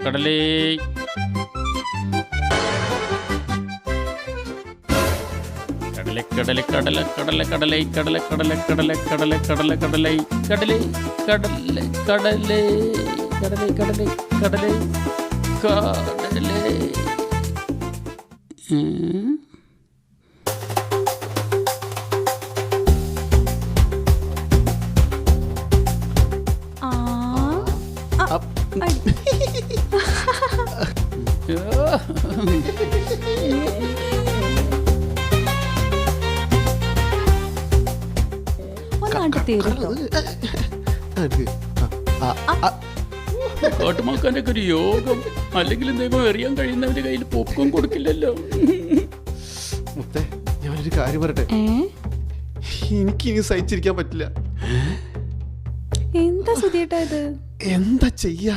കടലേ കടല കടല കടല കടലൈ കടല കടല കടല കടല കടല കടലൈ കടലേ കടല കടലേ കടലേ കടലേ കടലേ കടലേ. കാട്ടുമാക്കാന്റെ ഒരു യോഗം. അല്ലെങ്കിൽ ദൈവം എറിയാൻ കഴിയുന്നവന്റെ കയ്യിൽ പൊക്കം കൊടുക്കില്ലല്ലോ. മുത്തേ, ഞാനൊരു കാര്യം പറയട്ടെ, എനിക്ക് ഇനി സഹിച്ചിരിക്കാൻ പറ്റില്ല. എന്താ സുധിയേട്ടാ ഇത്? എന്താ ചെയ്യാ?